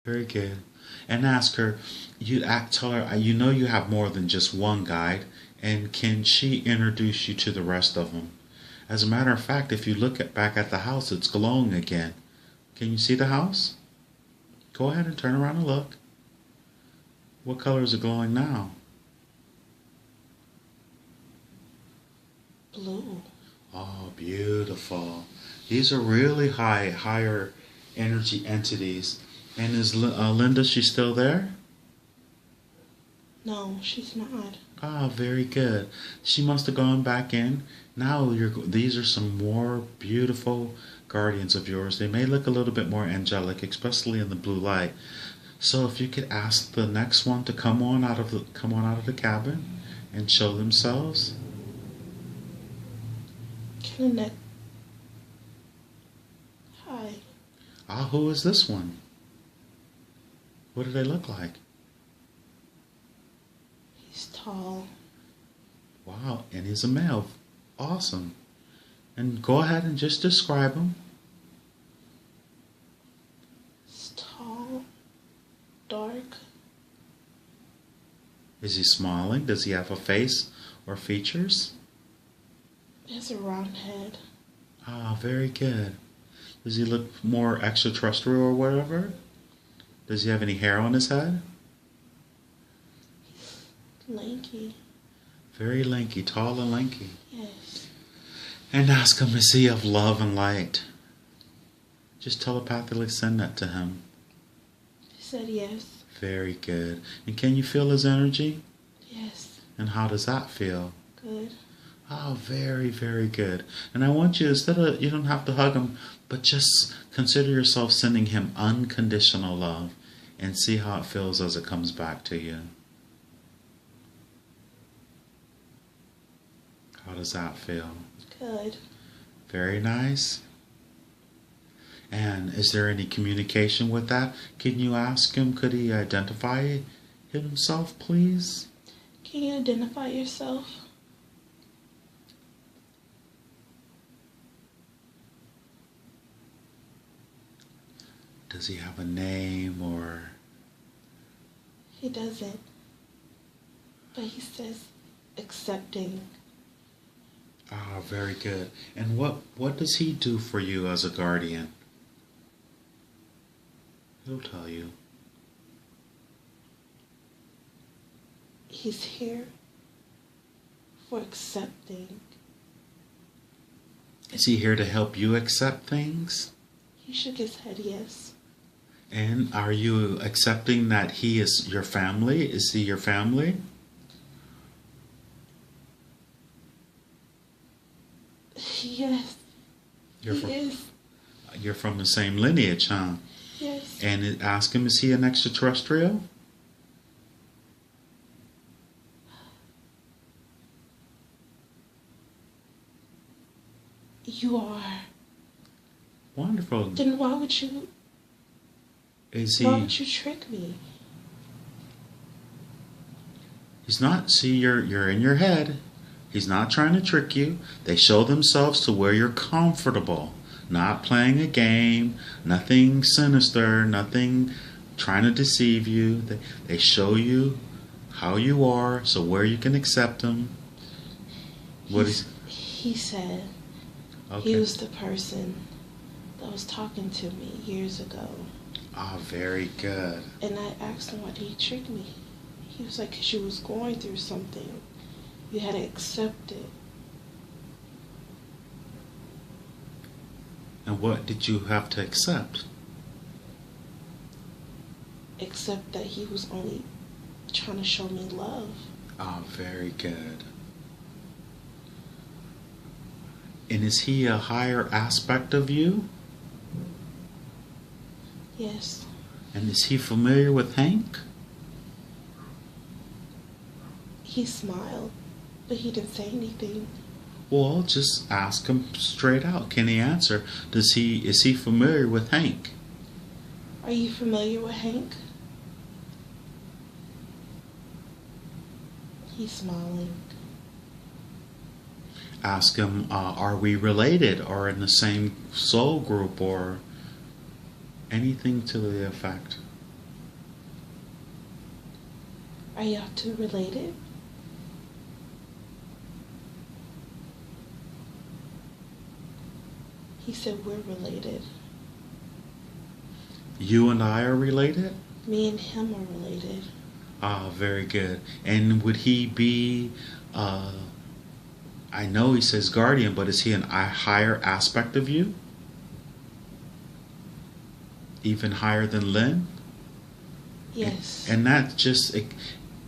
Very good. And ask her, tell her, you know you have more than just one guide, and can she introduce you to the rest of them? As a matter of fact, if you look back at the house, it's glowing again. Can you see the house? Go ahead and turn around and look. What color is it glowing now? Blue. Oh, beautiful. These are really higher energy entities. And is Linda, she still there? No, she's not. Ah, very good. She must have gone back in. Now these are some more beautiful guardians of yours. They may look a little bit more angelic, especially in the blue light. So if you could ask the next one to come on out of the cabin and show themselves. Kenneth. Hi. Ah, who is this one? What do they look like? He's tall. Wow, and he's a male. Awesome. And go ahead and just describe him. He's tall, dark. Is he smiling? Does he have a face or features? He has a round head. Ah, very good. Does he look more extraterrestrial or whatever? Does he have any hair on his head? Lanky. Very lanky, tall and lanky. Yes. And ask him, is he of love and light? Just telepathically send that to him. He said yes. Very good. And can you feel his energy? Yes. And how does that feel? Good. Oh, very, very good. And I want you, you don't have to hug him, but just consider yourself sending him unconditional love and see how it feels as it comes back to you. How does that feel? Good. Very nice. And is there any communication with that? Can you ask him, could he identify himself, please? Can you identify yourself? Does he have a name or? He doesn't. But he says accepting. Ah, very good. And what does he do for you as a guardian? He'll tell you. He's here for accepting. Is he here to help you accept things? He shook his head yes. And are you accepting that he is your family? Is he your family? Yes. He is. You're from the same lineage, huh? Yes. And ask him, is he an extraterrestrial? You are. Wonderful. Then why would you trick me? He's not. See, you're in your head. He's not trying to trick you. They show themselves to where you're comfortable. Not playing a game, nothing sinister, nothing trying to deceive you. They show you how you are, so where you can accept them. He said okay. He was the person that was talking to me years ago. Ah, very good. And I asked him, why did he trick me? He was like, because you was going through something. You had to accept it. And what did you have to accept? Accept that he was only trying to show me love. Ah, very good. And is he a higher aspect of you? Yes. And is he familiar with Hank? He smiled, but he didn't say anything. Well, just ask him straight out. Can he answer? Is he familiar with Hank? Are you familiar with Hank? He's smiling. Ask him, are we related or in the same soul group or anything to the effect? Are y'all two related? He said we're related. You and I are related? Me and him are related. Ah, very good. And would he be, I know he says guardian, but is he a higher aspect of you? Even higher than Lynn? Yes. And not just,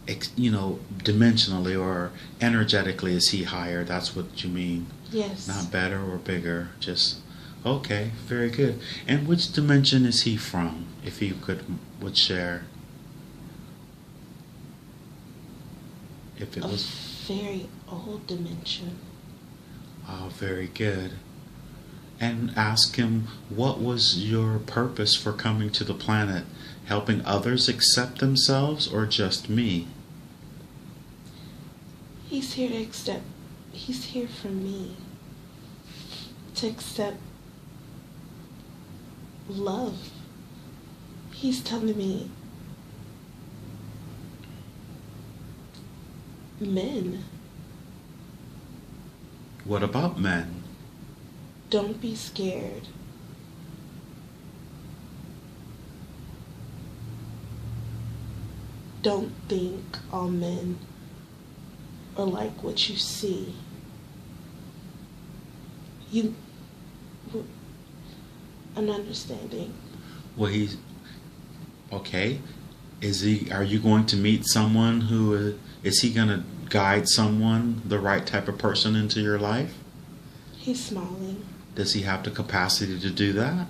dimensionally or energetically, is he higher? That's what you mean? Yes. Not better or bigger, just, okay, very good. And which dimension is he from, if you would share? If it was very old dimension. Oh, very good. And ask him, what was your purpose for coming to the planet? Helping others accept themselves or just me? He's here for me. To accept love. He's telling me men. What about men? Don't be scared. Don't think all men are like what you see. An understanding. Well, he's okay. Are you going to meet someone who is he going to guide someone, the right type of person into your life? He's smiling. Does he have the capacity to do that?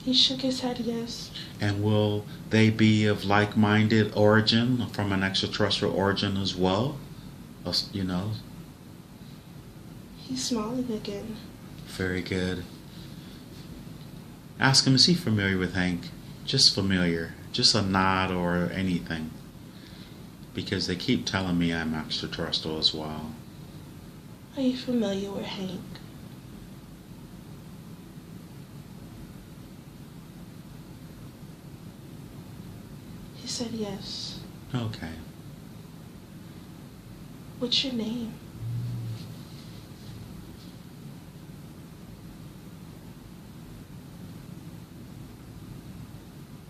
He shook his head yes. And will they be of like-minded origin, from an extraterrestrial origin as well? You know? He's smiling again. Very good. Ask him, is he familiar with Hank? Just familiar. Just a nod or anything. Because they keep telling me I'm extraterrestrial as well. Are you familiar with Hank? He said yes. Okay. What's your name?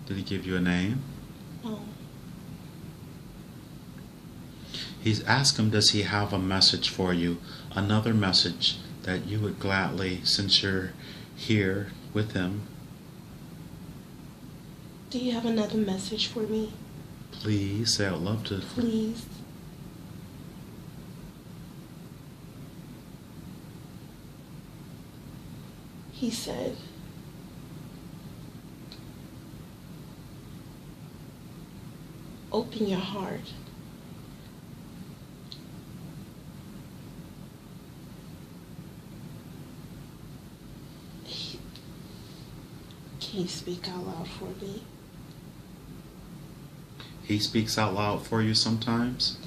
Did he give you a name? No. He's asked him, does he have a message for you? Another message that you would gladly, since you're here with him. Do you have another message for me? Please, I would love to. Please. He said, open your heart. Can you speak out loud for me? He speaks out loud for you sometimes?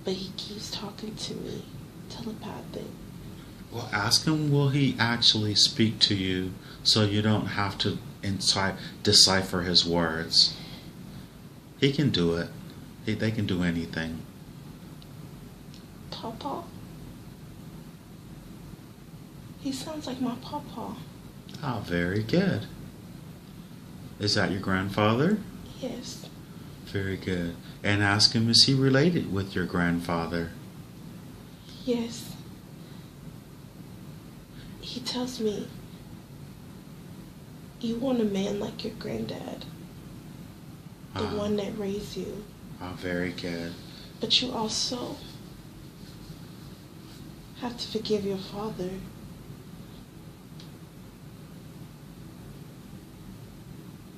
But he keeps talking to me, telepathic. Well, ask him, will he actually speak to you so you don't have to decipher his words? He can do it. They can do anything. Papa? He sounds like my papa. Ah, very good. Is that your grandfather? Yes. Very good. And ask him, is he related with your grandfather? Yes. He tells me, you want a man like your granddad. The one that raised you. Ah, very good. But you also have to forgive your father.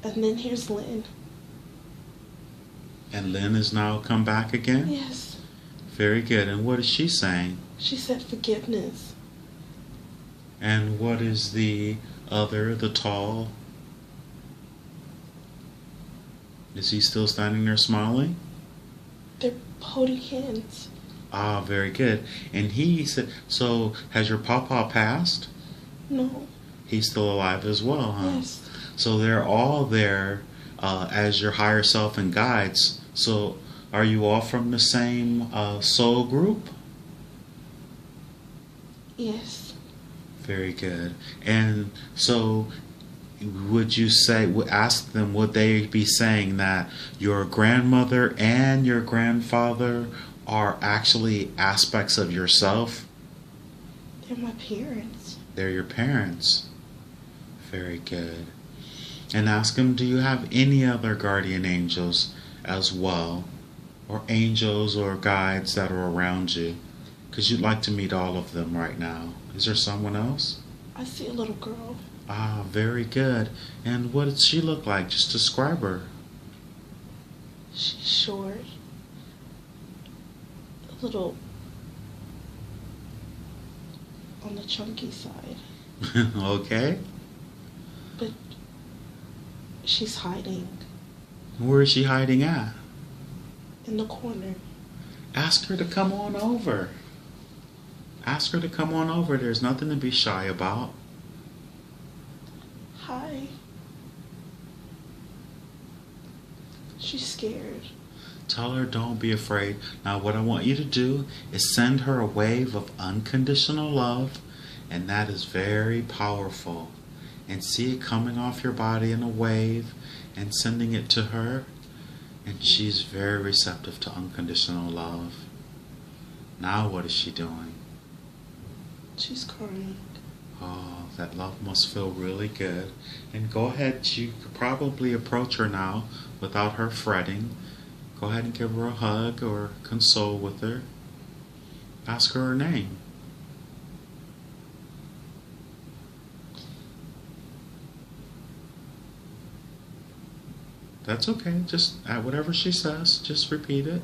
And then here's Lynn. And Lynn has now come back again? Yes. Very good. And what is she saying? She said forgiveness. And what is the other, the tall? Is he still standing there smiling? They're holding hands. Ah, very good. And he said, so has your papa passed? No. He's still alive as well, huh? Yes. So they're all there as your higher self and guides. So Are you all from the same soul group? Yes. Very good. And so, would you say, ask them, would they be saying that your grandmother and your grandfather are actually aspects of yourself? They're my parents. They're your parents. Very good. And ask them, do you have any other guardian angels as well? Or angels or guides that are around you? Because you'd like to meet all of them right now. Is there someone else? I see a little girl. Ah, very good. And what does she look like? Just describe her. She's short. A little on the chunky side. Okay. But she's hiding Where is she hiding at? in the corner. Ask her to come on over. Ask her to come on over. There's nothing to be shy about. Hi. She's scared. Tell her don't be afraid. Now what I want you to do is send her a wave of unconditional love, and that is very powerful. And see it coming off your body in a wave and sending it to her. And she's very receptive to unconditional love. Now what is she doing? She's crying. Oh, that love must feel really good. And go ahead, you could probably approach her now without her fretting. Go ahead and give her a hug or console with her. Ask her name. That's okay. Just at whatever she says, just repeat it.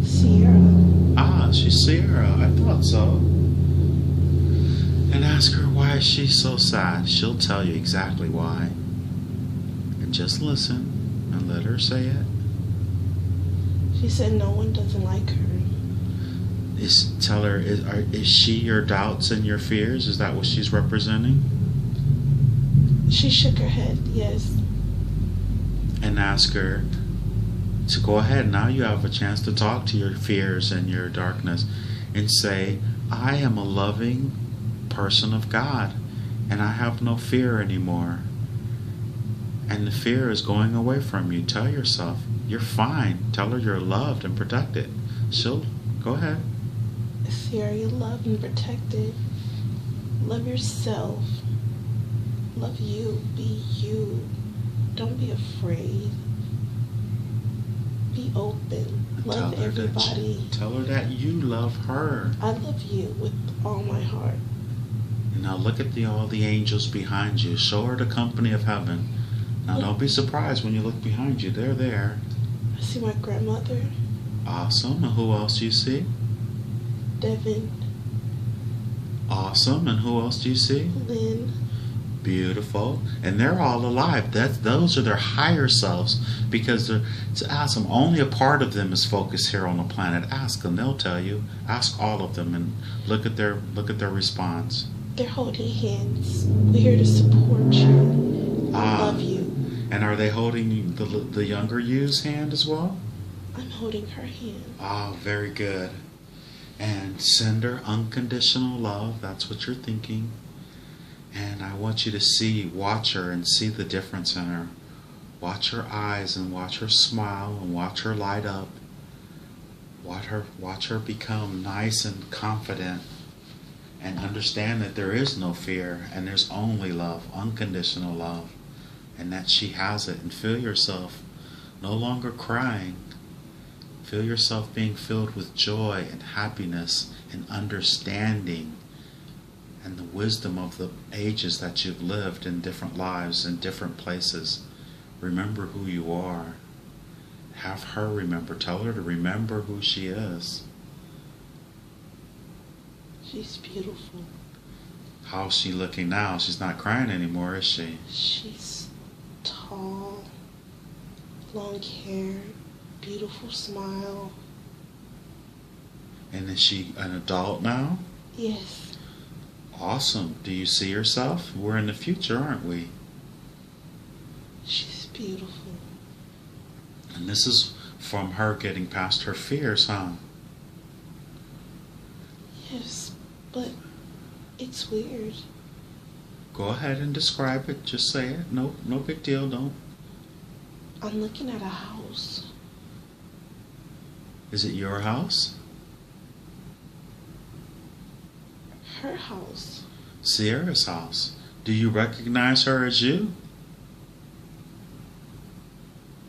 Sierra. Ah, she's Sierra. I thought so. And ask her why is she so sad. She'll tell you exactly why. And just listen and let her say it. She said no one doesn't like her. Tell her, is she your doubts and your fears? Is that what she's representing? She shook her head, yes. And ask her to go ahead. Now you have a chance to talk to your fears and your darkness and say, I am a loving person of God and I have no fear anymore. And the fear is going away from you. Tell yourself, you're fine. Tell her you're loved and protected. She'll, go ahead. Sierra, you're loved and protected. Love yourself. Love you. Be you. Don't be afraid. Be open. Love everybody. Tell her that you love her. I love you with all my heart. And now look at all the angels behind you. Show her the company of heaven. Now don't be surprised when you look behind you. They're there. I see my grandmother. Awesome. And who else do you see? Devin. Awesome. And who else do you see? Lynn. Beautiful. And they're all alive. Those are their higher selves, because to ask them, only a part of them is focused here on the planet. Ask them, they'll tell you. Ask all of them and look at their response. They're holding hands. We're here to support you. I love you. And are they holding the younger you's hand as well? I'm holding her hand. Ah, very good. And send her unconditional love. That's what you're thinking. And I want you to watch her and see the difference in her. Watch her eyes and watch her smile and watch her light up. Watch her become nice and confident and understand that there is no fear and there's only love, unconditional love, and that she has it. And feel yourself no longer crying. Feel yourself being filled with joy and happiness and understanding and the wisdom of the ages that you've lived in different lives in different places. Remember who you are. Have her remember. Tell her to remember who she is. She's beautiful. How's she looking now? She's not crying anymore, is she? She's tall, long hair, beautiful smile. And is she an adult now? Yes. Awesome. Do you see yourself? We're in the future, aren't we? She's beautiful. And this is from her getting past her fears, huh? Yes, but it's weird. Go ahead and describe it. Just say it. No, no big deal. Don't. I'm looking at a house. Is it your house? Her house. Sierra's house. Do you recognize her as you?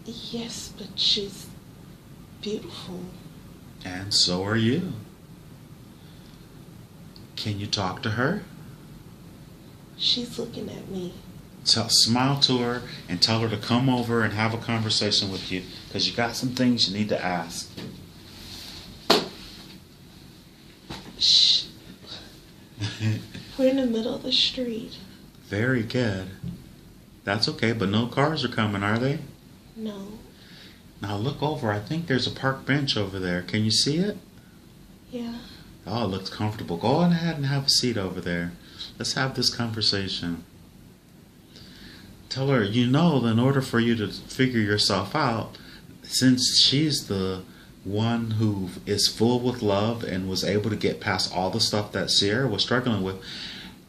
Yes, but she's beautiful. And so are you. Can you talk to her? She's looking at me. Smile to her and tell her to come over and have a conversation with you, because you got some things you need to ask. Shh. We're in the middle of the street. Very good. That's okay, but no cars are coming, are they? No. Now look over. I think there's a park bench over there. Can you see it? Yeah. Oh, it looks comfortable. Go on ahead and have a seat over there. Let's have this conversation. Tell her, in order for you to figure yourself out, since she's the one who is full with love and was able to get past all the stuff that Sierra was struggling with,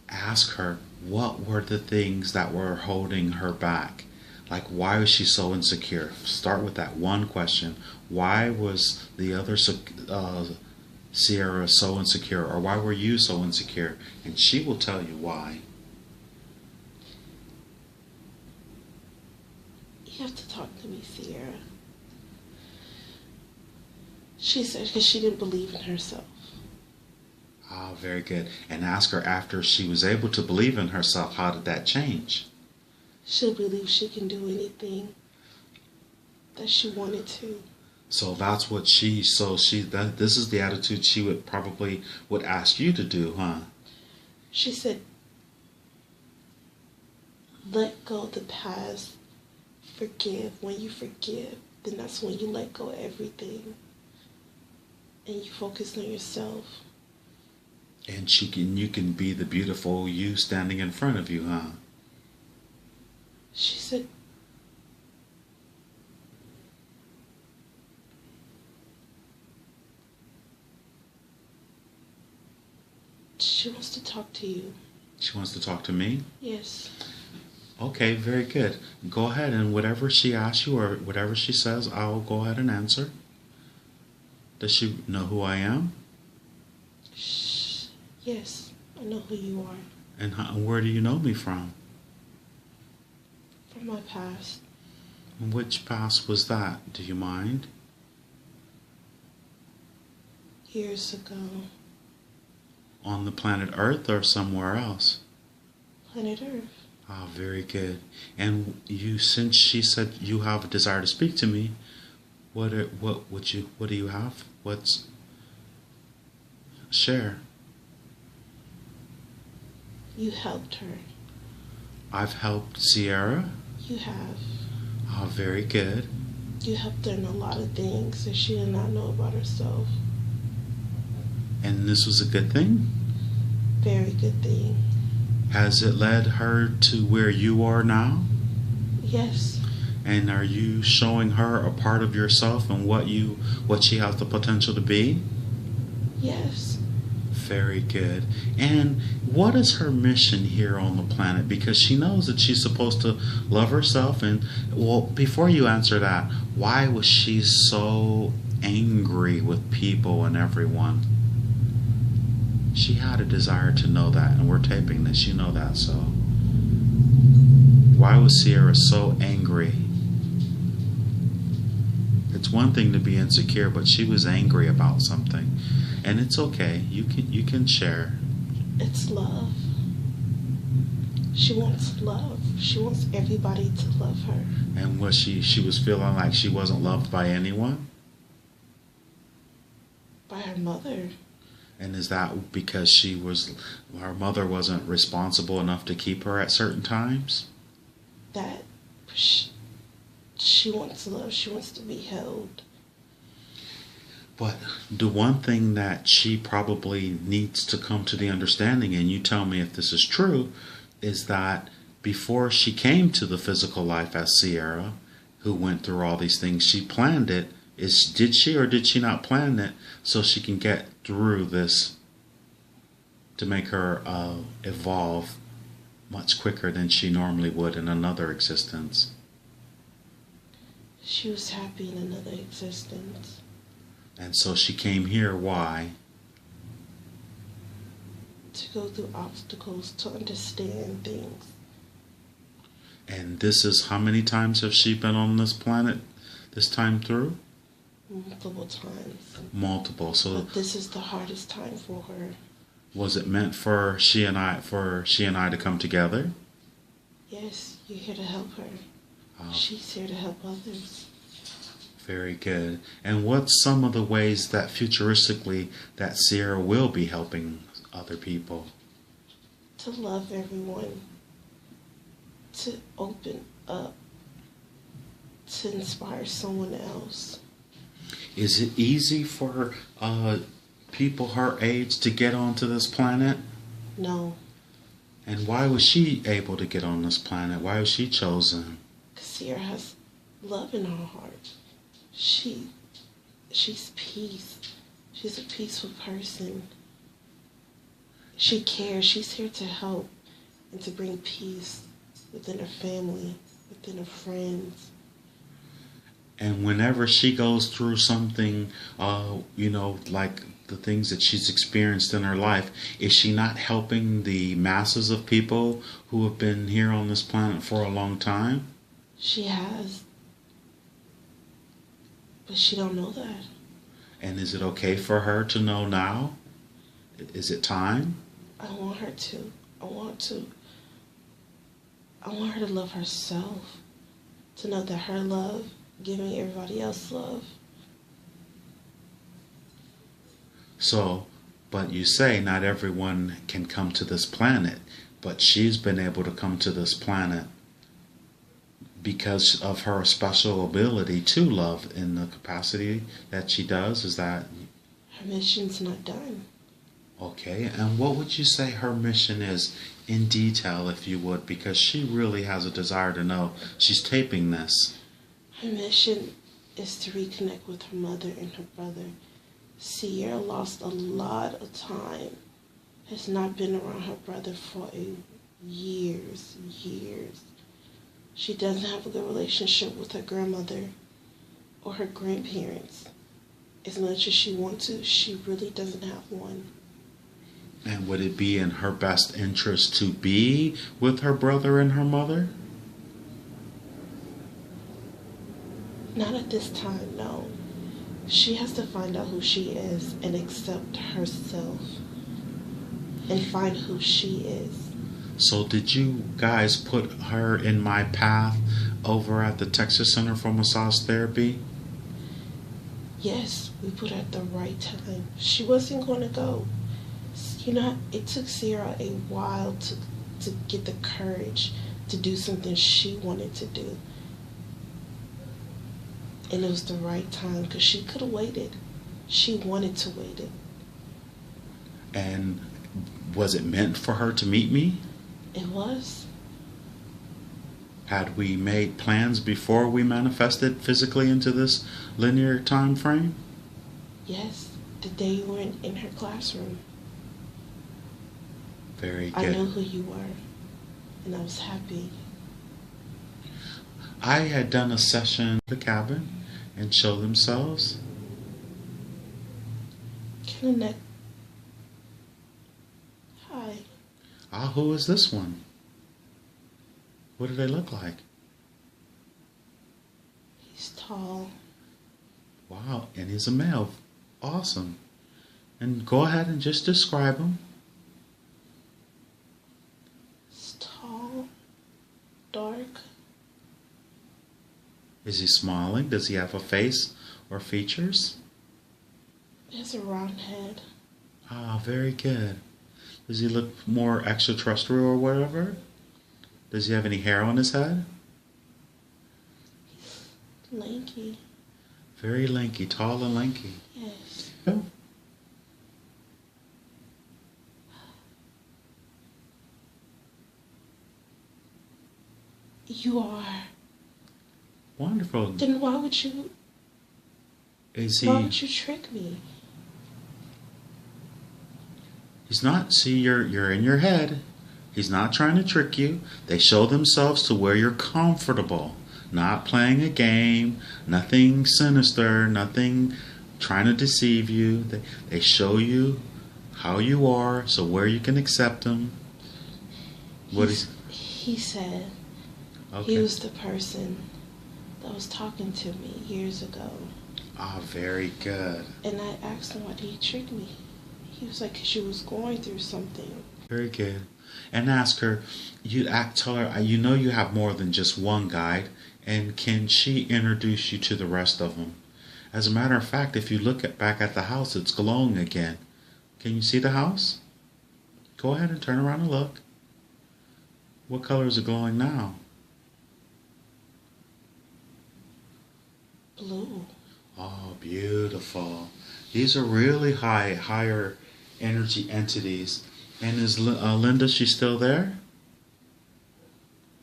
ask her what were the things that were holding her back. Like, why was she so insecure? Start with that one question. Why was the other Sierra so insecure? Or why were you so insecure? And she will tell you why. You have to talk to me, Sierra. She said because she didn't believe in herself. Ah, very good. And ask her, after she was able to believe in herself, how did that change? She'll believe she can do anything that she wanted to. So that's what this is the attitude she would ask you to do, huh? She said, let go of the past, forgive. When you forgive, then that's when you let go of everything and you focus on yourself. And you can be the beautiful you standing in front of you, huh? She said, she wants to talk to you. She wants to talk to me? Yes. Okay, very good. Go ahead, and whatever she asks you or whatever she says, I'll go ahead and answer. Does she know who I am? Shh. Yes, I know who you are. And where do you know me from? From my past. Which past was that? Do you mind? Years ago. On the planet Earth or somewhere else? Planet Earth. Ah, very good. And since she said you have a desire to speak to me, what do you have? Share. You helped her. I've helped Sierra. You have. Ah, very good. You helped her in a lot of things that she did not know about herself. And this was a good thing? Very good thing. Has it led her to where you are now? Yes. And are you showing her a part of yourself and what she has the potential to be? Yes. Very good. And what is her mission here on the planet? Because she knows that she's supposed to love herself. And, well, before you answer that, why was she so angry with people and everyone? She had a desire to know that, and we're taping this. You know that, so. Why was Sierra so angry? It's one thing to be insecure, but she was angry about something. And it's okay. You can share. It's love. She wants love. She wants everybody to love her. And was she was feeling like she wasn't loved by anyone? By her mother. And is that because her mother wasn't responsible enough to keep her at certain times? That she wants love. She wants to be held. But the one thing that she probably needs to come to the understanding, and you tell me if this is true, is that before she came to the physical life as Sierra, who went through all these things, she planned it Did she or did she not plan it so she can get through this to make her evolve much quicker than she normally would in another existence? She was happy in another existence. And so she came here. Why? To go through obstacles, to understand things. And this is how many times have she been on this planet this time through? Multiple times. Multiple. So but this is the hardest time for her. Was it meant for she and I to come together? Yes, you're here to help her. She's here to help others. Very good. And what's some of the ways that futuristically that Sierra will be helping other people? To love everyone. To open up. To inspire someone else. Is it easy for people her age to get onto this planet? No. And why was she able to get on this planet? Why was she chosen? Because Sierra has love in her heart. She's peace. She's a peaceful person. She cares. She's here to help and to bring peace within her family, within her friends. And whenever she goes through something, like the things that she's experienced in her life, is she not helping the masses of people who have been here on this planet for a long time? She has. But she don't know that. And is it okay for her to know now? Is it time? I want her to. I want her to love herself. To know that her love, giving everybody else love. So, but you say not everyone can come to this planet, but she's been able to come to this planet because of her special ability to love in the capacity that she does. Is that? Her mission's not done. Okay, and what would you say her mission is in detail, if you would, because she really has a desire to know. She's taping this. Her mission is to reconnect with her mother and her brother. Sierra lost a lot of time. Has not been around her brother for years. She doesn't have a good relationship with her grandmother or her grandparents. As much as she wants to, she really doesn't have one. And would it be in her best interest to be with her brother and her mother? Not at this time, no. She has to find out who she is and accept herself and find who she is. So did you guys put her in my path over at the Texas Center for Massage Therapy? Yes, we put her at the right time. She wasn't going to go. You know, it took Sierra a while to get the courage to do something she wanted to do. And it was the right time because she could have waited. She wanted to wait it. And was it meant for her to meet me? It was. Had we made plans before we manifested physically into this linear time frame? Yes, the day you were in her classroom. Very good. I knew who you were, and I was happy. I had done a session in the cabin and show themselves. Connect. Hi. Who is this one? What do they look like? He's tall. Wow, and he's a male. Awesome. And go ahead and just describe him. He's tall, dark. Is he smiling? Does he have a face or features? He has a round head. Very good. Does he look more extraterrestrial or whatever? Does he have any hair on his head? He's lanky. Very lanky, tall and lanky. Yes. Oh. You are. Wonderful. Then why would you Is Why he? would you trick me? He's not. See, you're in your head. He's not trying to trick you. They show themselves to where you're comfortable, not playing a game, nothing sinister, nothing trying to deceive you. They show you how you are, so where you can accept them. He said Okay. he was the person that was talking to me years ago. Ah, very good. And I asked him why did he trick me. He was like, 'cause she was going through something. Very good. And ask her, tell her, you know you have more than just one guide, and can she introduce you to the rest of them? As a matter of fact, if you look back at the house, it's glowing again. Can you see the house? Go ahead and turn around and look. What color is it glowing now? Blue. Oh, beautiful. These are really higher energy entities. And is Linda, she still there?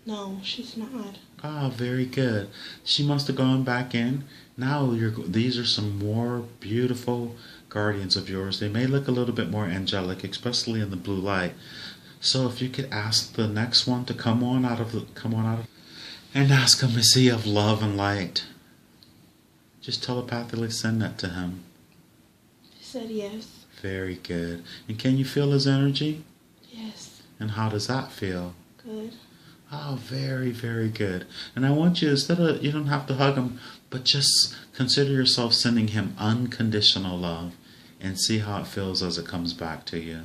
No, she's not. Ah, very good. She must have gone back in. Now these are some more beautiful guardians of yours. They may look a little bit more angelic, especially in the blue light. So if you could ask the next one to come on out of, and ask him, is he of love and light? Just telepathically send that to him. He said yes. Very good. And can you feel his energy? Yes. And how does that feel? Good. Oh, very, very good. And I want you, you don't have to hug him, but just consider yourself sending him unconditional love and see how it feels as it comes back to you.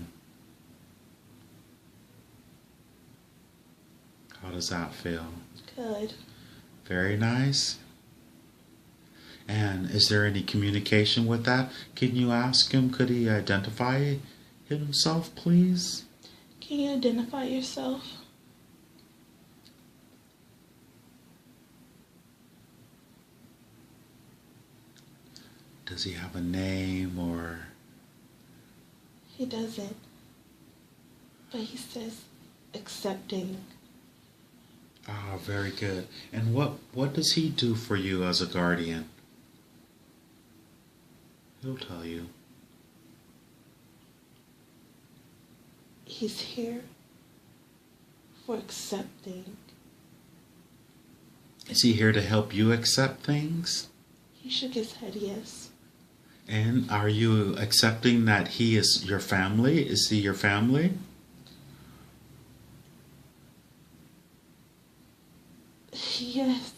How does that feel? Good. Very nice. And is there any communication with that? Can you ask him, could he identify himself, please? Can you identify yourself? Does he have a name or? He doesn't. But he says accepting. Ah, very good. And what does he do for you as a guardian? He'll tell you. He's here for accepting. Is he here to help you accept things? He shook his head yes. And are you accepting that he is your family? Is he your family? Yes.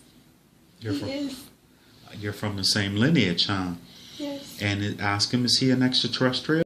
You're from the same lineage, huh? Yes. And ask him, is he an extraterrestrial?